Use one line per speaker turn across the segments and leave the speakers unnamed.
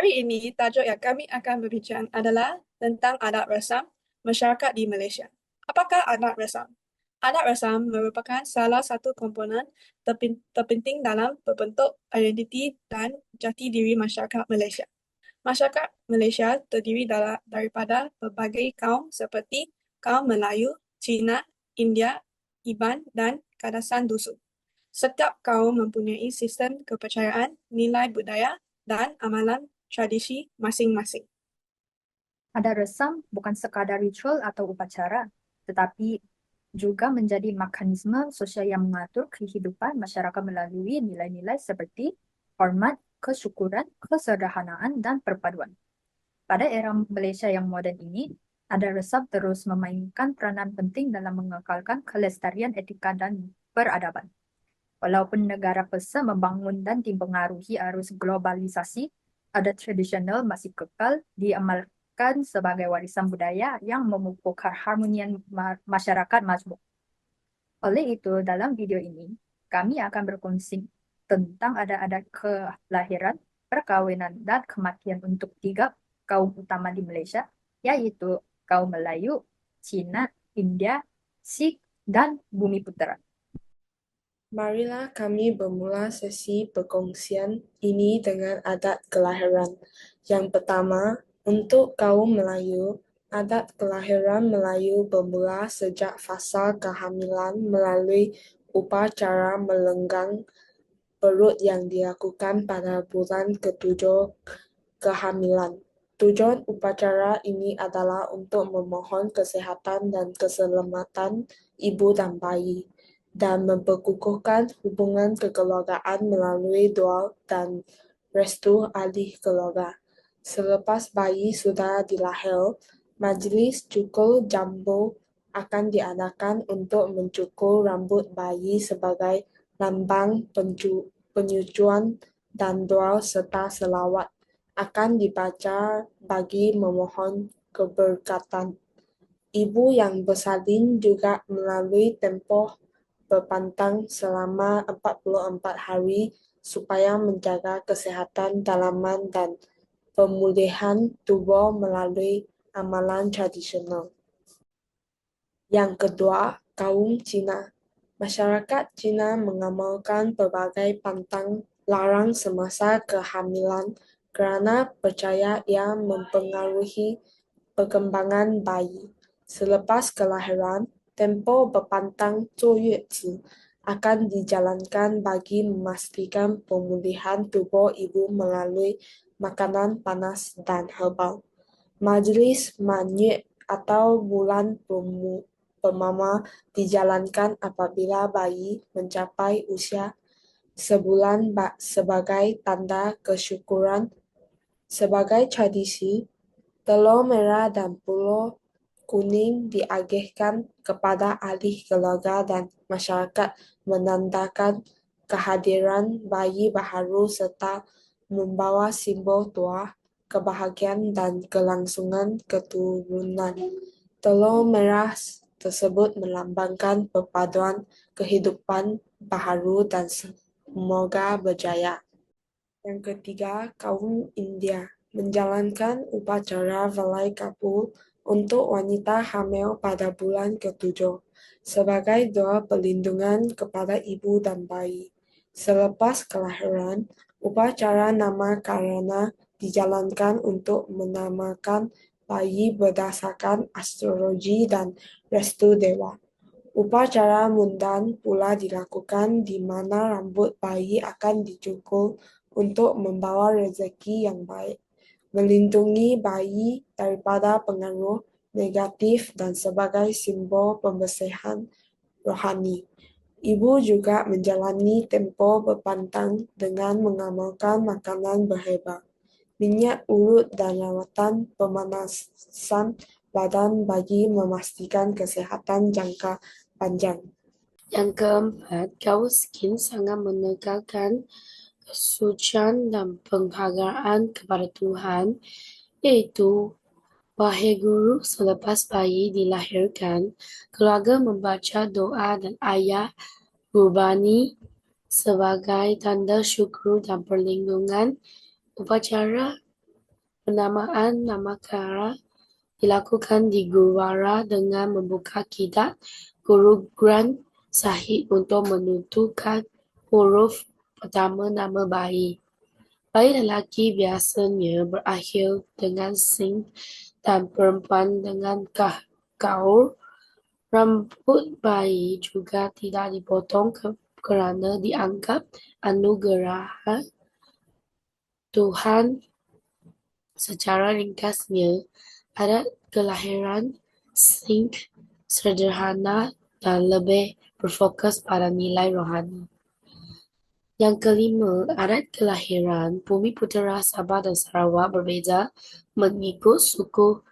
Hari ini, tajuk yang kami akan berbincang adalah tentang adat resam masyarakat di Malaysia. Apakah adat resam? Adat resam merupakan salah satu komponen terpenting dalam berbentuk identiti dan jati diri masyarakat Malaysia. Masyarakat Malaysia terdiri daripada berbagai kaum seperti kaum Melayu, Cina, India, Iban, dan Kadasan Dusun. Setiap kaum mempunyai sistem kepercayaan, nilai budaya, dan amalan tradisi masing-masing.
Adat resam bukan sekadar ritual atau upacara, tetapi juga menjadi mekanisme sosial yang mengatur kehidupan masyarakat melalui nilai-nilai seperti hormat, kesyukuran, kesederhanaan, dan perpaduan. Pada era Malaysia yang moden ini, adat resam terus memainkan peranan penting dalam mengekalkan kelestarian etika dan peradaban. Walaupun negara besar membangun dan dipengaruhi arus globalisasi, adat tradisional masih kekal diamalkan sebagai warisan budaya yang memupuk keharmonian masyarakat majmuk. Oleh itu, dalam video ini, kami akan berkongsi tentang adat-adat kelahiran, perkawinan, dan kematian untuk 3 kaum utama di Malaysia, yaitu kaum Melayu, Cina, India, Sikh, dan Bumiputera.
Marilah kami bermula sesi perkongsian ini dengan adat kelahiran. Yang pertama, untuk kaum Melayu, adat kelahiran Melayu bermula sejak fasa kehamilan melalui upacara melenggang perut yang dilakukan pada bulan ke-7 kehamilan. Tujuan upacara ini adalah untuk memohon kesehatan dan keselamatan ibu dan bayi, dan memperkukuhkan hubungan kekeluargaan melalui doa dan restu ahli keluarga. Selepas bayi sudah dilahir, majlis cukur jambu akan diadakan untuk mencukur rambut bayi sebagai lambang penyucian, dan doa serta selawat akan dibaca bagi memohon keberkatan. Ibu yang bersalin juga melalui tempoh berpantang selama 44 hari supaya menjaga kesehatan dalaman dan pemulihan tubuh melalui amalan tradisional. Yang kedua, kaum Cina. Masyarakat Cina mengamalkan berbagai pantang larang semasa kehamilan kerana percaya ia mempengaruhi perkembangan bayi. Selepas kelahiran, tempoh berpantang 坐月子 akan dijalankan bagi memastikan pemulihan tubuh ibu melalui makanan panas dan herbal. Majlis Manyet atau bulan purnama dijalankan apabila bayi mencapai usia sebulan sebagai tanda kesyukuran. Sebagai tradisi, telur merah dan pulur kuning diagihkan kepada ahli keluarga dan masyarakat menandakan kehadiran bayi baharu serta membawa simbol doa, kebahagiaan dan kelangsungan keturunan. Telur merah tersebut melambangkan perpaduan kehidupan baharu dan semoga berjaya. Yang ketiga, kaum India menjalankan upacara Valai Kapur untuk wanita hamil pada bulan ke-7 sebagai doa perlindungan kepada ibu dan bayi. Selepas kelahiran, upacara nama Karana dijalankan untuk menamakan bayi berdasarkan astrologi dan restu dewa. Upacara mundan pula dilakukan di mana rambut bayi akan dicukur untuk membawa rezeki yang baik, melindungi bayi daripada pengaruh negatif dan sebagai simbol pembersihan rohani. Ibu juga menjalani tempoh berpantang dengan mengamalkan makanan berherba, minyak urut dan rawatan pemanasan badan bagi memastikan kesehatan jangka panjang.
Yang keempat, kaum Sikh sangat menekankan kesucian dan penghargaan kepada Tuhan, iaitu wahai guru, selepas bayi dilahirkan, keluarga membaca doa dan ayat Gurbani sebagai tanda syukur dan perlindungan. Upacara Penamaan nama kara dilakukan di Gurwara dengan membuka kitab Guru Granth Sahib untuk menentukan huruf pertama nama bayi. Bayi lelaki biasanya berakhir dengan singh dan perempuan dengan kaur. Rambut bayi juga tidak dipotong kerana dianggap anugerah Tuhan. Secara ringkasnya, adat kelahiran Sikh sederhana dan lebih berfokus pada nilai rohani. Yang kelima, adat kelahiran Bumiputera Sabah dan Sarawak berbeza mengikut suku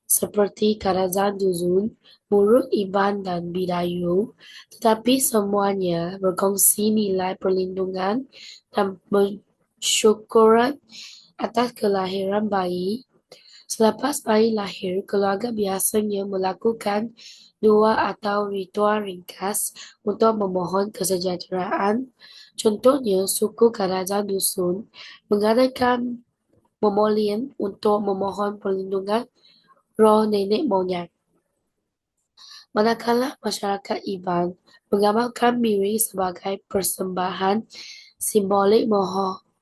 seperti Kadazan Duzun, Murut Iban dan Bidayu, tetapi semuanya berkongsi nilai perlindungan dan pensyukuran atas kelahiran bayi. Selepas bayi lahir, keluarga biasanya melakukan dua atau ritual ringkas untuk memohon kesejahteraan. Contohnya, suku Kadazan Dusun mengadakan memolian untuk memohon perlindungan roh nenek moyang. Manakala masyarakat Iban mengamalkan miring sebagai persembahan simbolik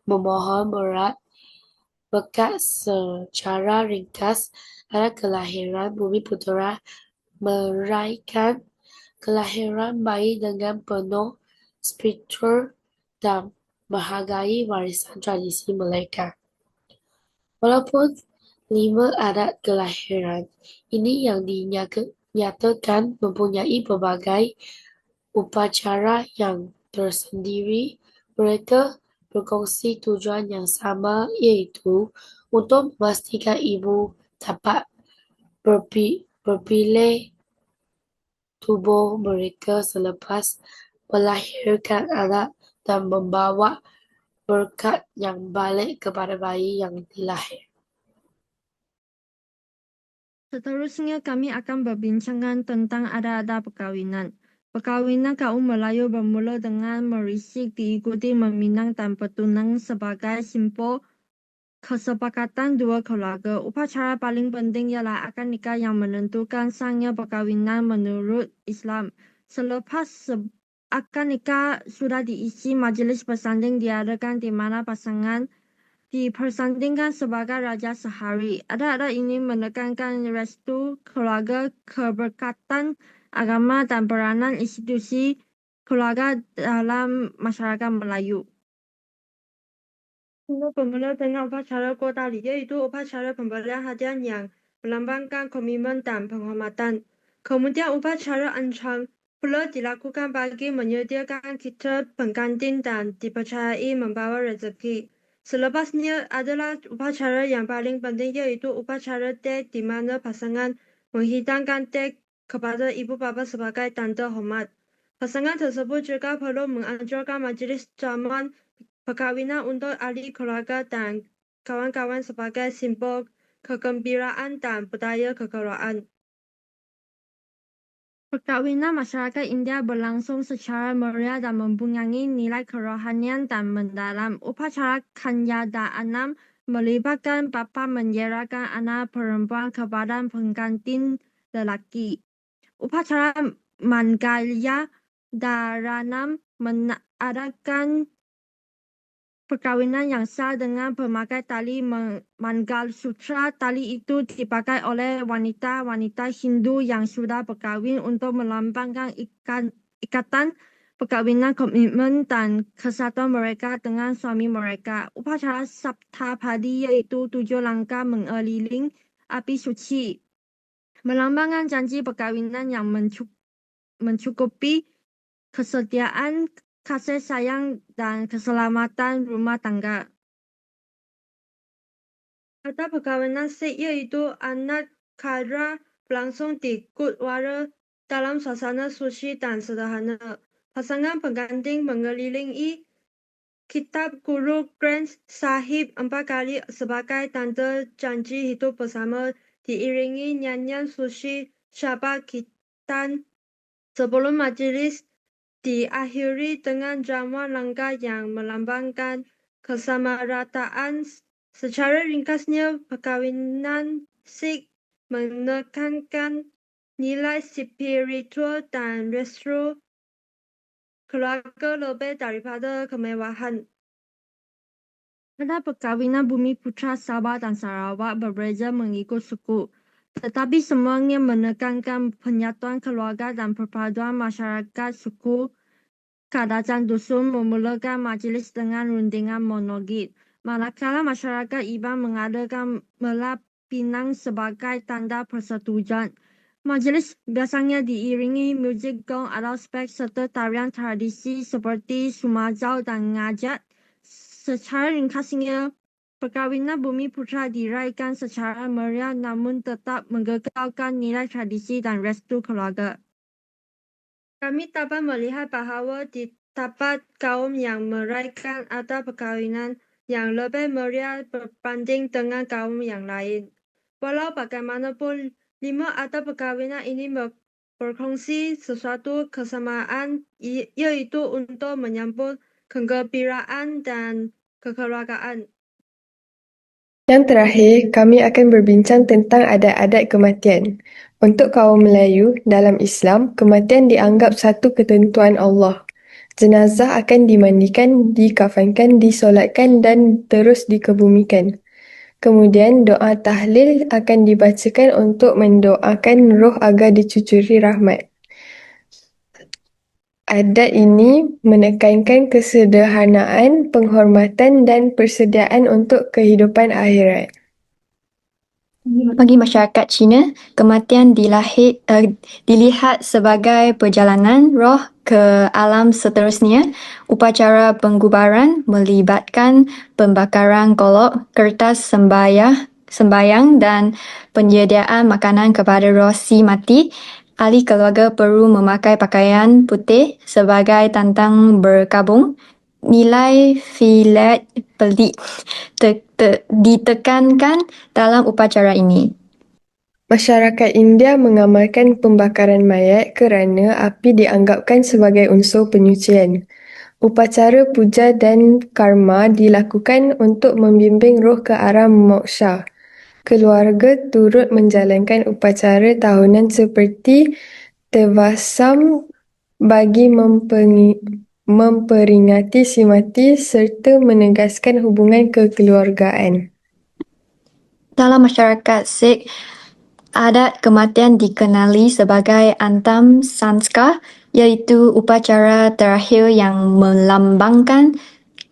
memohon berat berkat. Secara ringkas, adat kelahiran Bumiputera meraihkan kelahiran bayi dengan penuh spiritual dan menghargai warisan tradisi mereka. Walaupun 5 adat kelahiran ini yang dinyatakan mempunyai berbagai upacara yang tersendiri, mereka berkongsi tujuan yang sama, iaitu untuk memastikan ibu dapat berpilih tubuh mereka selepas melahirkan anak dan membawa berkat yang balik kepada bayi yang dilahir.
Seterusnya kami akan berbincang tentang adat-adat perkawinan. Perkawinan kaum Melayu bermula dengan merisik diikuti meminang dan bertunang sebagai simbol kesepakatan dua keluarga. Upacara paling penting ialah akad nikah yang menentukan sahnya perkawinan menurut Islam. Selepas akad nikah sudah diisi, majlis bersanding diadakan di mana pasangan dipersandingkan sebagai raja sehari. Adat-adat ini menekankan restu keluarga, keberkatan agama dan peranan institusi keluarga dalam masyarakat Melayu. Bermula dengan upacara Kodali, iaitu upacara pemberian hadiah yang melambangkan komitmen dan penghormatan. Kemudian upacara ancang pula dilakukan bagi menyediakan kitab pengganti dan dipercayai membawa rezeki. Selepasnya adalah upacara yang paling penting, iaitu upacara tek, di mana pasangan menghidangkan tek kepada ibu bapa sebagai tanda hormat. Pasangan tersebut juga perlu menganjurkan majlis jamuan perkawinan untuk ahli keluarga dan kawan-kawan sebagai simbol kegembiraan dan budaya kekeluargaan. Perkawinan masyarakat India berlangsung secara meriah dan mempunyai nilai kerohanian dan mendalam. Upacara Kanyadaanam melibatkan bapa menyerahkan anak perempuan kepada pengganti lelaki. Upacara Mangalya Dharanam mengadakan perkawinan yang sah dengan pemakai tali Mangal Sutra. Tali itu dipakai oleh wanita-wanita Hindu yang sudah berkahwin untuk melambangkan ikatan perkawinan, komitmen dan kesatuan mereka dengan suami mereka. Upacara Saptapadi, iaitu 7 langkah mengeliling api suci, melambangkan janji perkawinan yang mencukupi kesetiaan, kasih sayang dan keselamatan rumah tangga. Adat perkawinan Sikh, iaitu Anat Kara, berlangsung di Gurdwara dalam suasana suci dan sederhana. Pasangan pengantin mengelilingi kitab Guru Granth Sahib 4 kali sebagai tanda janji hidup bersama, diiringi nyanyian suci Syabat Kirtan sebelum majlis diakhiri dengan jamuan langka yang melambangkan kesamarataan Secara ringkasnya, perkahwinan Sikh menekankan nilai spiritual dan restu keluarga lebih daripada kemewahan. Adat perkahwinan Bumiputra Sabah dan Sarawak berbeza mengikut suku, tetapi semuanya menekankan penyatuan keluarga dan perpaduan masyarakat suku. Kadazan dusun memulakan majlis dengan rundingan monolog, manakala masyarakat Iban mengadakan melap pinang sebagai tanda persetujuan. Majlis biasanya diiringi muzik gong atau spek serta tarian tradisi seperti sumajau dan ngajat. Secara ringkasnya, perkahwinan Bumiputra diraihkan secara meriah namun tetap mengekalkan nilai tradisi dan restu keluarga. Kami dapat melihat bahawa terdapat kaum yang meraihkan adat perkahwinan yang lebih meriah berbanding dengan kaum yang lain. Walau bagaimanapun, 5 adat perkahwinan ini berkongsi sesuatu kesamaan, yaitu untuk menyambut kegembiraan dan kekeluargaan.
Yang terakhir, kami akan berbincang tentang adat-adat kematian. Untuk kaum Melayu, dalam Islam, kematian dianggap satu ketentuan Allah. Jenazah akan dimandikan, dikafankan, disolatkan dan terus dikebumikan. Kemudian doa tahlil akan dibacakan untuk mendoakan roh agar dicucuri rahmat. Adat ini menekankan kesederhanaan, penghormatan dan persediaan untuk kehidupan akhirat.
Bagi masyarakat Cina, kematian dilihat sebagai perjalanan roh ke alam seterusnya. Upacara penggubaran melibatkan pembakaran golok, kertas sembayang dan penyediaan makanan kepada roh si mati. Ahli keluarga perlu memakai pakaian putih sebagai tantang berkabung. Nilai filet pelik ditekankan dalam upacara ini.
Masyarakat India mengamalkan pembakaran mayat kerana api dianggapkan sebagai unsur penyucian. Upacara puja dan karma dilakukan untuk membimbing roh ke arah moksha. Keluarga turut menjalankan upacara tahunan seperti Tevasam bagi memperingati si mati serta menegaskan hubungan kekeluargaan.
Dalam masyarakat Sikh, adat kematian dikenali sebagai Antam Sanskar, iaitu upacara terakhir yang melambangkan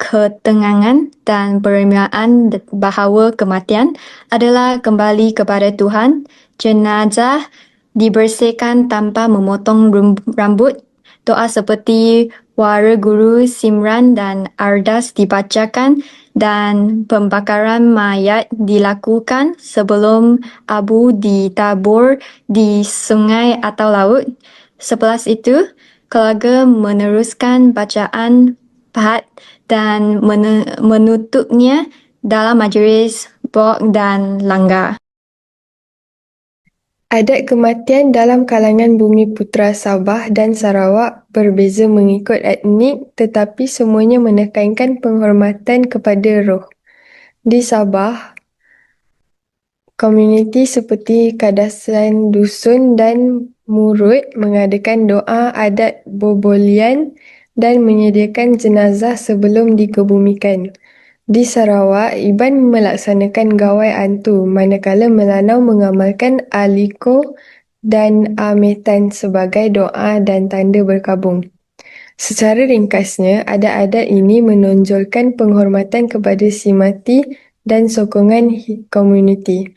ketenangan dan penerimaan bahawa kematian adalah kembali kepada Tuhan. Jenazah dibersihkan tanpa memotong rambut. Doa seperti Wara Guru Simran dan Ardas dibacakan dan pembakaran mayat dilakukan sebelum abu ditabur di sungai atau laut. Selepas itu, keluarga meneruskan bacaan Pahat dan menutupnya dalam majlis bog dan langgar.
Adat kematian dalam kalangan Bumiputra Sabah dan Sarawak berbeza mengikut etnik tetapi semuanya menekankan penghormatan kepada roh. Di Sabah, komuniti seperti Kadazan Dusun dan Murut mengadakan doa adat bobolian dan menyediakan jenazah sebelum dikebumikan. Di Sarawak, Iban melaksanakan gawai antu, manakala Melanau mengamalkan aliko dan ametan sebagai doa dan tanda berkabung. Secara ringkasnya, adat-adat ini menonjolkan penghormatan kepada si mati dan sokongan komuniti.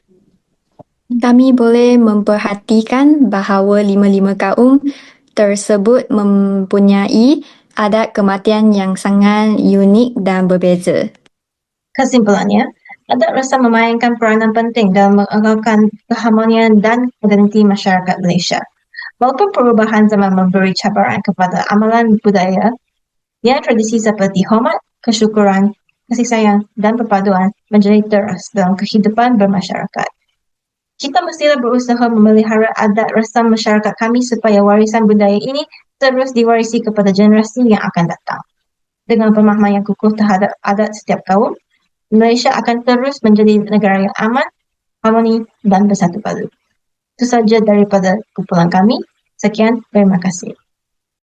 Kami boleh memperhatikan bahawa lima-lima kaum tersebut mempunyai adat kematian yang sangat unik dan berbeza.
Kesimpulannya, adat rasa memainkan peranan penting dalam mengekalkan keharmonian dan identiti masyarakat Malaysia. Walaupun perubahan zaman memberi cabaran kepada amalan budaya, yang tradisi seperti hormat, kesyukuran, kasih sayang dan perpaduan menjadi teras dalam kehidupan bermasyarakat. Kita mestilah berusaha memelihara adat rasam masyarakat kami supaya warisan budaya ini terus diwarisi kepada generasi yang akan datang. Dengan pemahaman yang kukuh terhadap adat setiap kaum, Malaysia akan terus menjadi negara yang aman, harmoni dan bersatu padu. Itu saja daripada kumpulan kami. Sekian, terima kasih.